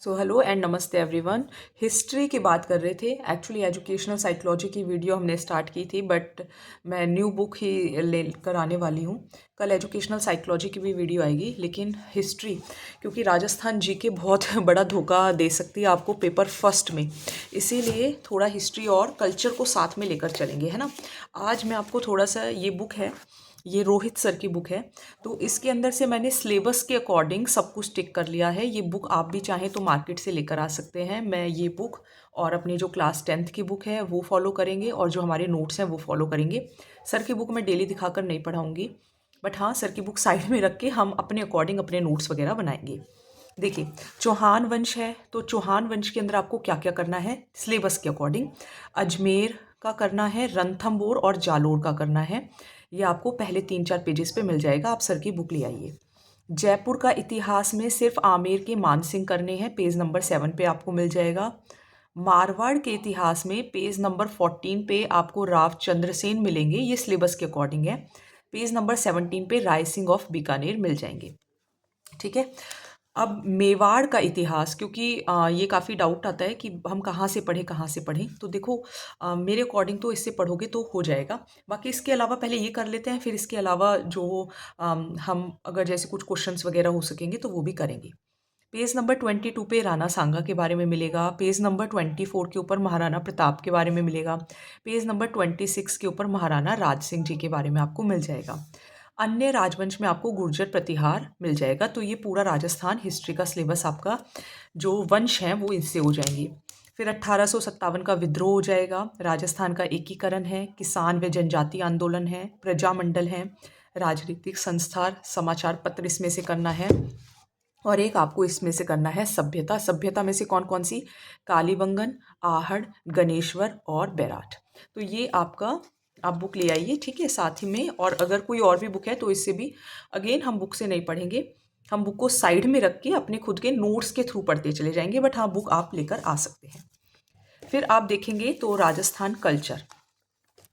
So hello and नमस्ते everyone. History की बात कर रहे थे। एक्चुअली एजुकेशनल साइकोलॉजी की वीडियो हमने स्टार्ट की थी, बट मैं न्यू बुक ही लेकर आने वाली हूँ। कल एजुकेशनल साइकोलॉजी की भी वीडियो आएगी, लेकिन हिस्ट्री क्योंकि राजस्थान जीके बहुत बड़ा धोखा दे सकती है आपको पेपर फर्स्ट में, इसीलिए थोड़ा हिस्ट्री और कल्चर को साथ में लेकर चलेंगे, है ना। आज मैं आपको थोड़ा सा, ये बुक है, ये रोहित सर की बुक है, तो इसके अंदर से मैंने सिलेबस के अकॉर्डिंग सब कुछ टिक कर लिया है। ये बुक आप भी चाहें तो मार्केट से लेकर आ सकते हैं। मैं ये बुक और अपनी जो क्लास 10th की बुक है वो फॉलो करेंगे, और जो हमारे नोट्स हैं वो फॉलो करेंगे। सर की बुक मैं डेली दिखाकर नहीं पढ़ाऊँगी, बट हाँ, सर की बुक साइड में रख के हम अपने अकॉर्डिंग अपने नोट्स वगैरह बनाएंगे। देखिए, चौहान वंश है, तो चौहान वंश के अंदर आपको क्या क्या करना है सिलेबस के अकॉर्डिंग। अजमेर का करना है, रणथंभौर और जालोर का करना है। ये आपको पहले 3-4 पेजेस पे मिल जाएगा, आप सर की बुक ले आइए। जयपुर का इतिहास में सिर्फ आमेर के मानसिंह करने हैं, पेज नंबर 7 पे आपको मिल जाएगा। मारवाड़ के इतिहास में पेज नंबर 14 पे आपको रावचंद्र सेन मिलेंगे, ये सिलेबस के अकॉर्डिंग है। पेज नंबर 17 पे राय सिंह ऑफ बीकानेर मिल जाएंगे, ठीक है। अब मेवाड़ का इतिहास, क्योंकि ये काफ़ी डाउट आता है कि हम कहाँ से पढ़ें कहाँ से पढ़ें, तो देखो मेरे अकॉर्डिंग तो इससे पढ़ोगे तो हो जाएगा। बाकी इसके अलावा पहले ये कर लेते हैं, फिर इसके अलावा जो हम अगर जैसे कुछ क्वेश्चंस वगैरह हो सकेंगे तो वो भी करेंगे। पेज नंबर 22 पे राणा सांगा के बारे में मिलेगा। पेज नंबर 24 के ऊपर महाराणा प्रताप के बारे में मिलेगा। पेज नंबर 26 के ऊपर महाराणा राज सिंह जी के बारे में आपको मिल जाएगा। अन्य राजवंश में आपको गुर्जर प्रतिहार मिल जाएगा। तो ये पूरा राजस्थान हिस्ट्री का सिलेबस आपका जो वंश है वो इनसे हो जाएंगी। फिर 1857 का विद्रोह हो जाएगा, राजस्थान का एकीकरण है, किसान व जनजाति आंदोलन है, प्रजामंडल है, राजनीतिक संस्थान, समाचार पत्र इसमें से करना है, और एक आपको इसमें से करना है सभ्यता। सभ्यता में से कौन कौन सी, कालीबंगन, आहड़, गणेश्वर और बैराट। तो ये आपका आप बुक ले आइए, ठीक है, साथ ही में। और अगर कोई और भी बुक है तो इससे भी अगेन हम बुक से नहीं पढ़ेंगे, हम बुक को साइड में रख के अपने खुद के नोट्स के थ्रू पढ़ते चले जाएंगे, बट हाँ, बुक आप लेकर आ सकते हैं। फिर आप देखेंगे तो राजस्थान कल्चर,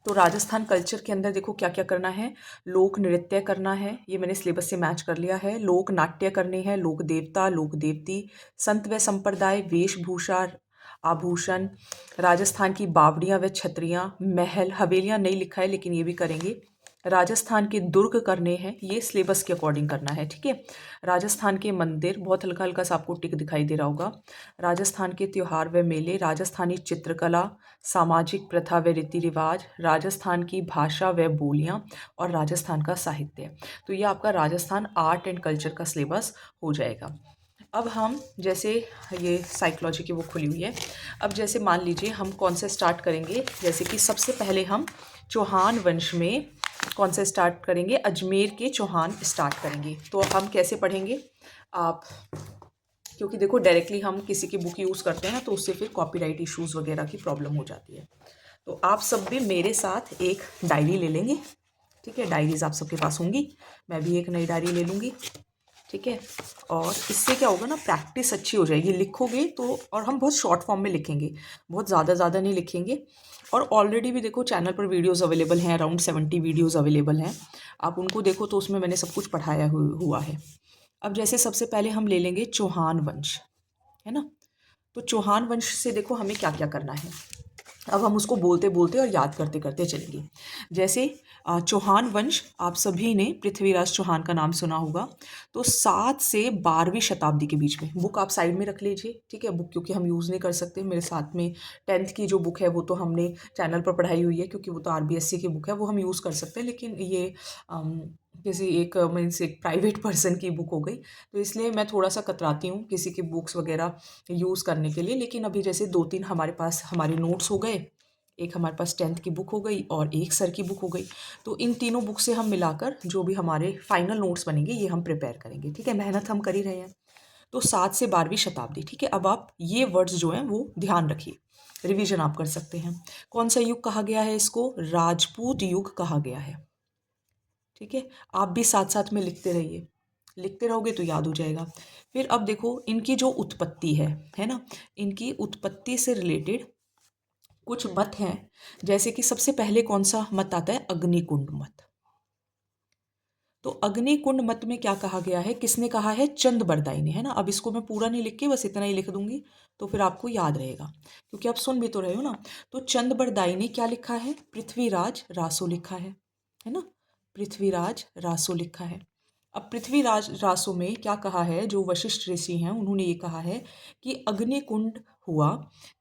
तो राजस्थान कल्चर के अंदर देखो क्या क्या करना है। लोक नृत्य करना है, ये मैंने सिलेबस से मैच कर लिया है। लोक नाट्य करने हैं, लोक देवता, लोक देवती, संत व संप्रदाय, वेशभूषा, आभूषण, राजस्थान की बावड़ियाँ व छतरियाँ, महल, हवेलियाँ नहीं लिखा है लेकिन ये भी करेंगे। राजस्थान के दुर्ग करने हैं, ये सिलेबस के अकॉर्डिंग करना है, ठीक है। राजस्थान के मंदिर, बहुत हल्का हल्का सा आपको टिक दिखाई दे रहा होगा। राजस्थान के त्योहार व मेले, राजस्थानी चित्रकला, सामाजिक प्रथा व रीति रिवाज, राजस्थान की भाषा व बोलियाँ, और राजस्थान का साहित्य। तो ये आपका राजस्थान आर्ट एंड कल्चर का सिलेबस हो जाएगा। अब हम जैसे, ये साइकोलॉजी की बुक खुली हुई है, अब जैसे मान लीजिए हम कौन से स्टार्ट करेंगे। जैसे कि सबसे पहले हम चौहान वंश में कौन से स्टार्ट करेंगे, अजमेर के चौहान स्टार्ट करेंगे। तो हम कैसे पढ़ेंगे आप, क्योंकि देखो डायरेक्टली हम किसी की बुक यूज़ करते हैं तो उससे फिर कॉपीराइट इश्यूज़ वगैरह की प्रॉब्लम हो जाती है। तो आप सब भी मेरे साथ एक डायरी ले लेंगे, ठीक है। डायरीज आप सबके पास होंगी, मैं भी एक नई डायरी ले लूँगी, ठीक है। और इससे क्या होगा ना, प्रैक्टिस अच्छी हो जाएगी, लिखोगे तो। और हम बहुत शॉर्ट फॉर्म में लिखेंगे, बहुत ज़्यादा नहीं लिखेंगे। और ऑलरेडी भी देखो चैनल पर वीडियोस अवेलेबल हैं, अराउंड 70 वीडियोस अवेलेबल हैं, आप उनको देखो तो उसमें मैंने सब कुछ पढ़ाया हुआ है। अब जैसे सबसे पहले हम ले लेंगे चौहान वंश, है ना। तो चौहान वंश से देखो हमें क्या क्या करना है। अब हम उसको बोलते बोलते और याद करते करते चलेंगे। जैसे चौहान वंश, आप सभी ने पृथ्वीराज चौहान का नाम सुना होगा। तो 7 से 12वीं शताब्दी के बीच में, बुक आप साइड में रख लीजिए, ठीक है। बुक क्योंकि हम यूज़ नहीं कर सकते, मेरे साथ में 10th की जो बुक है वो तो हमने चैनल पर पढ़ाई हुई है, क्योंकि वो तो आरबीएससी की बुक है, वो हम यूज़ कर सकते हैं। लेकिन ये किसी एक मीन्स एक प्राइवेट पर्सन की बुक हो गई, तो इसलिए मैं थोड़ा सा कतराती हूँ किसी की बुक्स वगैरह यूज़ करने के लिए। लेकिन अभी जैसे 2-3 हमारे पास हमारे नोट्स हो गए, एक हमारे पास 10th की बुक हो गई और एक सर की बुक हो गई, तो इन तीनों बुक से हम मिलाकर जो भी हमारे फाइनल नोट्स बनेंगे ये हम प्रिपेयर करेंगे, ठीक है। मेहनत हम कर ही रहे हैं। तो 7 से 12वीं शताब्दी, ठीक है। अब आप ये वर्ड्स जो हैं वो ध्यान रखिए, रिवीजन आप कर सकते हैं। कौन सा युग कहा गया है इसको, राजपूत युग कहा गया है, ठीक है। आप भी साथ साथ में लिखते रहिए, लिखते रहोगे तो याद हो जाएगा। फिर अब देखो इनकी जो उत्पत्ति है ना, इनकी उत्पत्ति से रिलेटेड कुछ मत हैं। जैसे कि सबसे पहले कौन सा मत आता है, अग्निकुंड मत। तो अग्निकुंड मत में क्या कहा गया है, किसने कहा है, चंदबरदाई ने, है ना। अब इसको मैं पूरा नहीं लिख के बस इतना ही लिख दूंगी तो फिर आपको याद रहेगा, क्योंकि आप सुन भी तो रहे हो ना। तो चंदबरदाई ने क्या लिखा है, पृथ्वीराज रासो लिखा है ना, पृथ्वीराज रासो लिखा है। अब पृथ्वीराज रासो में क्या कहा है, जो वशिष्ठ ऋषि हैं उन्होंने ये कहा है कि अग्निकुंड हुआ,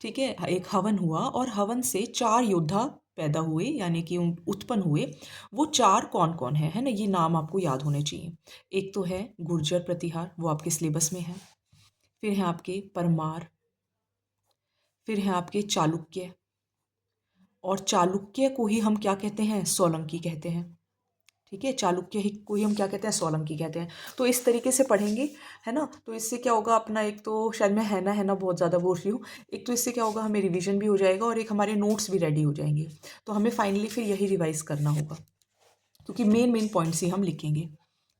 ठीक है, एक हवन हुआ और हवन से 4 योद्धा पैदा हुए, यानी कि उत्पन्न हुए। वो 4 कौन कौन है ना, ये नाम आपको याद होने चाहिए। एक तो है गुर्जर प्रतिहार, वो आपके सिलेबस में है। फिर है आपके परमार, फिर है आपके चालुक्य, और चालुक्य को ही हम क्या कहते हैं, सोलंकी कहते हैं, ठीक है। चालुक्य ही को ही हम क्या कहते हैं, सोलंकी कहते हैं। तो इस तरीके से पढ़ेंगे, है ना। तो इससे क्या होगा अपना, एक तो शायद मैं है ना बहुत ज़्यादा बोल रही हूँ, एक तो इससे क्या होगा हमें रिवीजन भी हो जाएगा और एक हमारे नोट्स भी रेडी हो जाएंगे। तो हमें फाइनली फिर यही रिवाइज करना होगा, क्योंकि मेन मेन पॉइंट्स ही हम लिखेंगे,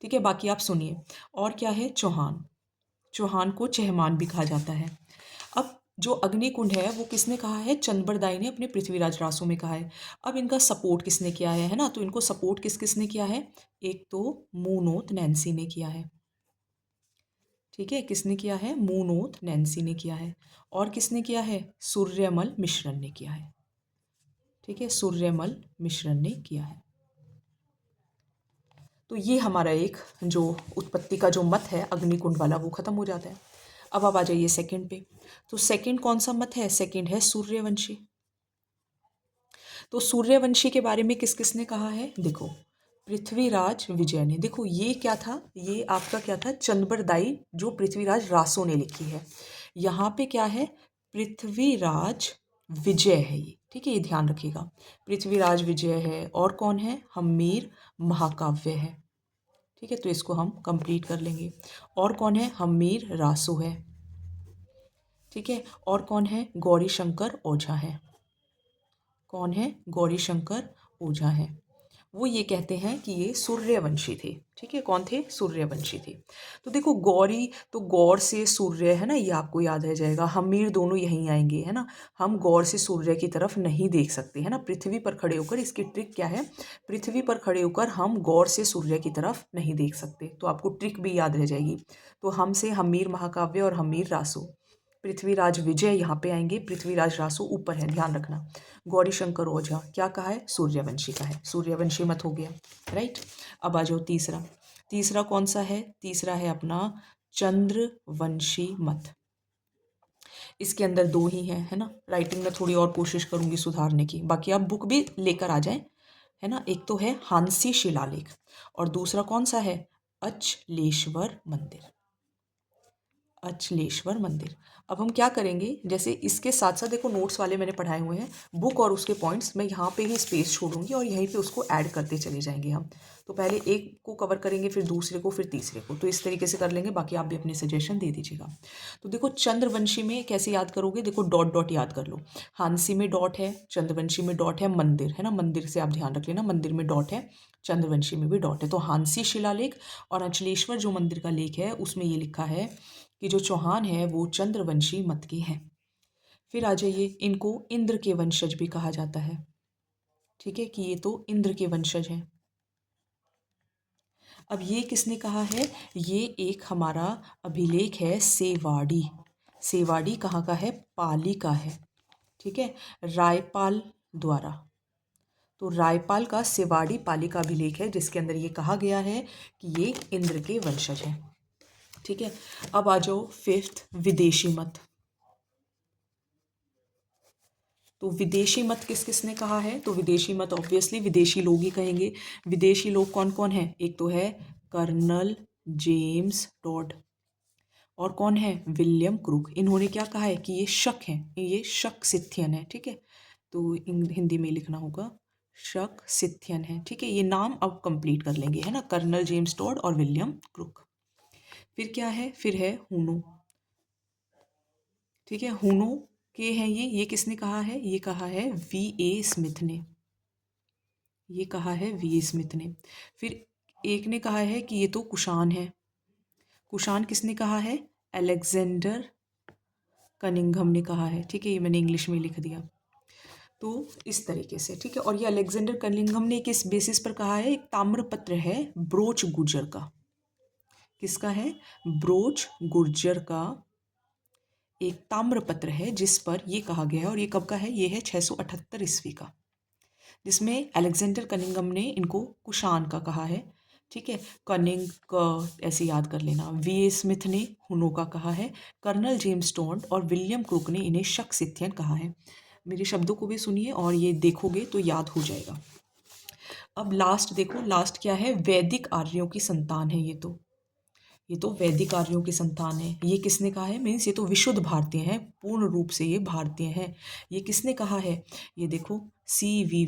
ठीक है। बाकी आप सुनिए, और क्या है, चौहान, चौहान को चहमान भी कहा जाता है। अब जो अग्निकुंड है वो किसने कहा है, चंद्रबरदाई ने अपने पृथ्वीराज रासो में कहा है। अब इनका सपोर्ट किसने किया है ना, तो इनको सपोर्ट किस किसने किया है, एक तो मूनोत नैन्सी ने किया है, ठीक है, किसने किया है, मूनोत नैन्सी ने किया है। और किसने किया है, सूर्यमल मिश्रण ने किया है, ठीक है, सूर्यमल मिश्रण ने किया है। तो ये हमारा एक जो उत्पत्ति का जो मत है अग्निकुंड वाला वो खत्म हो जाता है। अब आप आ जाइए सेकंड पे। तो सेकंड कौन सा मत है, सेकंड है सूर्यवंशी। तो सूर्यवंशी के बारे में किस किसने कहा है, देखो पृथ्वीराज विजय ने। देखो ये क्या था, ये आपका क्या था, चंद्रबरदाई जो पृथ्वीराज रासो ने लिखी है। यहाँ पे क्या है, पृथ्वीराज विजय है ये, ठीक है, ये ध्यान रखिएगा। पृथ्वीराज विजय है, और कौन है, हम्मीर महाकाव्य है, ठीक है, तो इसको हम कंप्लीट कर लेंगे। और कौन है, हम्मीर रासो है, ठीक है। और कौन है, गौरी शंकर ओझा है, कौन है, गौरी शंकर ओझा है। वो ये कहते हैं कि ये सूर्यवंशी थे, ठीक है, कौन थे, सूर्यवंशी थे। तो देखो गौरी, तो गौर से सूर्य है ना, ये आपको याद रह जाएगा, हमीर दोनों यहीं आएंगे, है ना। हम गौर से सूर्य की तरफ नहीं देख सकते, है ना, पृथ्वी पर खड़े होकर, इसकी ट्रिक क्या है, पृथ्वी पर खड़े होकर हम गौर से सूर्य की तरफ नहीं देख सकते, तो आपको ट्रिक भी याद रह जाएगी। तो हमसे हमीर महाकाव्य और हमीर रासो, पृथ्वीराज विजय यहाँ पे आएंगे, पृथ्वीराज रासो ऊपर है, ध्यान रखना। गौरी शंकर ओझा क्या कहा है, सूर्यवंशी का है, सूर्यवंशी मत हो गया, राइट। अब आ जाओ तीसरा, तीसरा कौन सा है, तीसरा है अपना चंद्रवंशी मत। इसके अंदर 2 ही हैं, है ना। राइटिंग में थोड़ी और कोशिश करूंगी सुधारने की, बाकी आप बुक भी लेकर आ जाएं, है ना। एक तो है हांसी शिलालेख और दूसरा कौन सा है, अचलेश्वर मंदिर, अचलेश्वर मंदिर। अब हम क्या करेंगे, जैसे इसके साथ साथ देखो नोट्स वाले मैंने पढ़ाए हुए हैं, बुक और उसके पॉइंट्स मैं यहाँ पे ही स्पेस छोड़ूंगी और यहीं पे उसको ऐड करते चले जाएंगे हम। तो पहले एक को कवर करेंगे, फिर दूसरे को, फिर तीसरे को, तो इस तरीके से कर लेंगे। बाकी आप भी अपने सजेशन दे दीजिएगा। तो देखो चंद्रवंशी में कैसे याद करोगे, देखो डॉट डॉट याद कर लो। हांसी में डॉट है, चंद्रवंशी में डॉट है, मंदिर है ना, मंदिर से आप ध्यान रख लेना, मंदिर में डॉट है, चंद्रवंशी में भी डॉट है। तो हांसी शिलालेख और अचलेश्वर जो मंदिर का लेख है उसमें ये लिखा है कि जो चौहान है वो चंद्रवंशी मत के हैं। फिर आ जाइए, इनको इंद्र के वंशज भी कहा जाता है, ठीक है, कि ये तो इंद्र के वंशज हैं। अब ये किसने कहा है, ये एक हमारा अभिलेख है सेवाड़ी, सेवाड़ी कहाँ का है, पाली का है, ठीक है, रायपाल द्वारा। तो रायपाल का सेवाड़ी पाली का अभिलेख है जिसके अंदर ये कहा गया है कि ये इंद्र के वंशज हैं, ठीक है। अब आ जाओ फिफ्थ, विदेशी मत। तो विदेशी मत किस किसने कहा है, तो विदेशी मत ऑब्वियसली विदेशी लोग ही कहेंगे। विदेशी लोग कौन कौन है, एक तो है कर्नल जेम्स टॉड, और कौन है, विलियम क्रूक। इन्होंने क्या कहा है कि ये शक है, ये शक सिथियन है, ठीक है। तो हिंदी में लिखना होगा शक सिथियन है, ठीक है। ये नाम अब कंप्लीट कर लेंगे, है ना, कर्नल जेम्स टॉड और विलियम क्रूक। फिर क्या है, फिर है हुनो, ठीक है, हुनो के हैं ये किसने कहा है, ये कहा है वी ए स्मिथ ने, ये कहा है वी ए स्मिथ ने। फिर एक ने कहा है कि ये तो कुषाण है, कुषाण किसने कहा है, अलेक्जेंडर कनिंघम ने कहा है, ठीक है, ये मैंने इंग्लिश में लिख दिया। तो इस तरीके से, ठीक है। और ये अलेक्जेंडर कनिंघम ने किस बेसिस पर कहा है? एक ताम्रपत्र है ब्रोच गुर्जर का। किसका है? ब्रोच गुर्जर का एक ताम्रपत्र है जिस पर ये कहा गया है। और ये कब का है? ये है 678 ईस्वी का, जिसमें अलेक्जेंडर कनिंघम ने इनको कुषाण का कहा है, ठीक है। कनिंग का ऐसे याद कर लेना। वी स्मिथ ने हुनो का कहा है। कर्नल जेम्स टोंड और विलियम क्रूक ने इन्हें शक सिथियन कहा है। मेरे शब्दों को भी सुनिए और ये देखोगे तो याद हो जाएगा। अब लास्ट देखो, लास्ट क्या है? वैदिक आर्यों की संतान है ये तो वैदिक आर्यों की संतान है। ये किसने कहा है? मीन्स ये तो विशुद्ध भारतीय हैं, पूर्ण रूप से ये भारतीय हैं। ये किसने कहा है? ये देखो, सी वी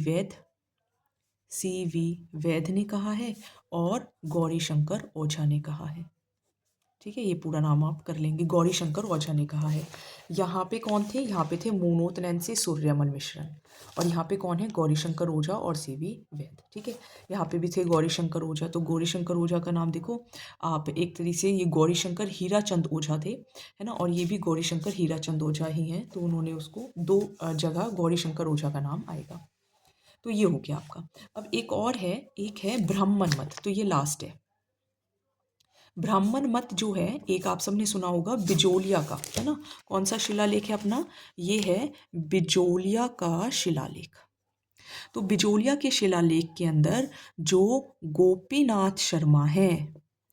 वैद ने कहा है और गौरीशंकर ओझा ने कहा है, ठीक है। ये पूरा नाम आप कर लेंगे। गौरीशंकर ओझा ने कहा है। यहाँ पे कौन थे? यहाँ पे थे मोनोत नैन्सी सूर्यमल मिश्रण। और यहाँ पे कौन है? गौरीशंकर ओझा और सी.वी. वैद, ठीक है। यहाँ पे भी थे गौरीशंकर ओझा। तो गौरीशंकर ओझा का नाम देखो आप, एक तरीके से ये गौरीशंकर हीराचंद ओझा थे, है ना। और ये भी गौरीशंकर हीराचंद ओझा ही हैं, तो उन्होंने उसको दो जगह गौरीशंकर ओझा का नाम आएगा। तो ये हो गया आपका। अब एक और है, एक है ब्राह्मण मत। तो ये लास्ट है। ब्राह्मण मत जो है, एक आप सबने सुना होगा बिजोलिया का, है ना। कौन सा शिलालेख है अपना? ये है बिजोलिया का शिलालेख। तो बिजोलिया के शिलालेख के अंदर जो गोपीनाथ शर्मा है,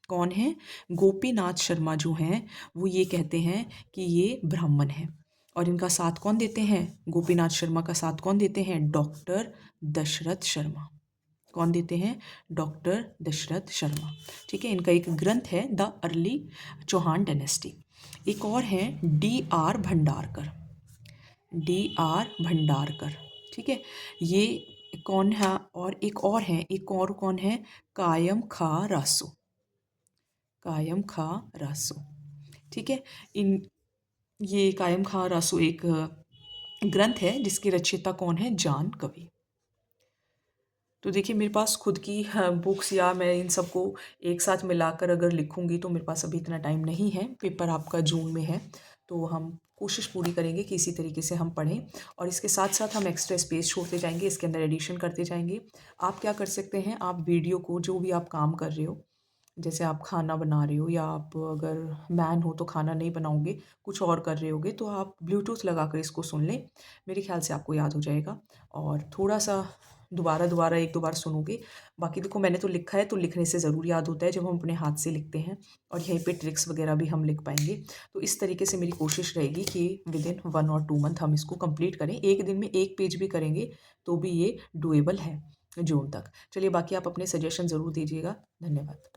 कौन है? गोपीनाथ शर्मा जो हैं वो ये कहते हैं कि ये ब्राह्मण है। और इनका साथ कौन देते हैं? गोपीनाथ शर्मा का साथ कौन देते हैं? डॉक्टर दशरथ शर्मा। कौन देते हैं? डॉक्टर दशरथ शर्मा, ठीक है। इनका एक ग्रंथ है द अर्ली चौहान डायनेस्टी। एक और है D.R. भंडारकर। D.R. भंडारकर, ठीक है। ये कौन है? और एक और है, एक और कौन है? कायम खा रासो। कायम खा रासो, ठीक है। इन ये कायम खा रासो एक ग्रंथ है जिसकी रचयिता कौन है? जान कवि। तो देखिए, मेरे पास खुद की बुक्स या मैं इन सबको एक साथ मिलाकर अगर लिखूंगी तो मेरे पास अभी इतना टाइम नहीं है। पेपर आपका जून में है, तो हम कोशिश पूरी करेंगे कि इसी तरीके से हम पढ़ें। और इसके साथ साथ हम एक्स्ट्रा स्पेस छोड़ते जाएंगे, इसके अंदर एडिशन करते जाएंगे। आप क्या कर सकते हैं? आप वीडियो को, जो भी आप काम कर रहे हो, जैसे आप खाना बना रहे हो या आप अगर मैन हो तो खाना नहीं बनाओगे, कुछ और कर रहे होगे, तो आप ब्लूटूथ लगा कर इसको सुन लें। मेरे ख्याल से आपको याद हो जाएगा। और थोड़ा सा दोबारा दोबारा एक दो बार सुनोगे। बाकी देखो, मैंने तो लिखा है, तो लिखने से ज़रूर याद होता है जब हम अपने हाथ से लिखते हैं। और यहीं पे ट्रिक्स वगैरह भी हम लिख पाएंगे। तो इस तरीके से मेरी कोशिश रहेगी कि विद इन 1 और 2 मंथ हम इसको कंप्लीट करें। एक दिन में एक पेज भी करेंगे तो भी ये डुएबल है जून तक। चलिए, बाकी आप अपने सजेशन ज़रूर दीजिएगा। धन्यवाद।